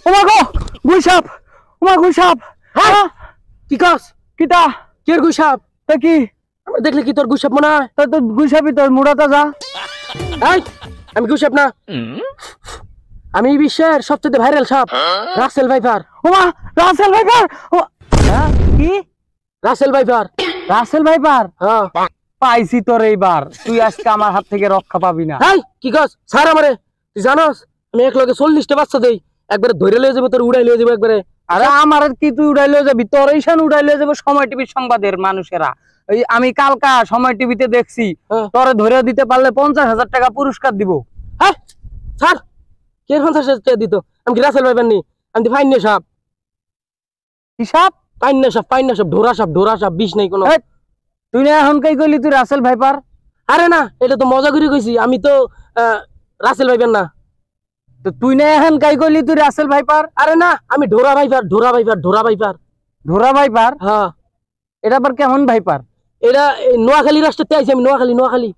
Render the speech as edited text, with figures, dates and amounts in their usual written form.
ওমা গো গুইসাপ, ওমা গুইসাপ। হ্যাঁ কি কাজ কিটা কের গুইসাপ? তা কি আমরা দেখলে কি তোর গুইসাপ মনে হয়? তা তো গুইসাপই তোর মুড়াটা যা। এই আমি গুইসাপ না, আমি বিশ্বের সবচেয়ে ভাইরাল সাপ রাসেল ভাইপার। ওমা রাসেল ভাইপার। হ্যাঁ কি রাসেল ভাইপার? রাসেল ভাইপার হ্যাঁ পাইছি তোর এইবার। তুই আজকে আমার হাত থেকে রক্ষা পাবি না। এই কি কাজ স্যার আমারে? তুই জানোস আমি এক লগে 40টা বাচ্চা দেই, একবারে ধরে লয়ে যাবো, তোর উড়াই লয়ে যাবো একবারে। আরে আমার কি তুই উড়াই লয়ে যাবি? তোর এইখান উড়াই লয়ে যাবো সময় টিভির সংবাদের মানুষেরা। এই আমি কালকা সময় টিভিতে দেখছি তোরে ধরে দিতে পারলে 50,000 টাকা পুরস্কার দিব। হ্যাঁ স্যার কে 50,000 টাকা দিত? আমি কি রাসেল ভাইপার নি? আমি ফাইন সাপ। কি সাপ? পাইন্না সাপ, পাইন্না সাপ, ঢোরা সাপ, ঢোরা সাপ, বিষ নাই কোনো। তুই না এখন কই কইলি তুই রাসেল ভাইপার? আরে না এটা তো মজা করে কইছি, আমি তো রাসেল ভাইপার না। তো তুই না এখন কাই কইলি তুই রাসেল ভাইপার? আরে না আমি ঢোরা ভাইপার, ঢোরা ভাইপার, ঢোরা ভাইপার। ঢোরা ভাইপার? হ্যাঁ। এটা আবার কেমন ভাইপার? এটা নোয়াখালী রাষ্ট্রতে আইছি আমি, নোয়াখালী, নোয়াখালী।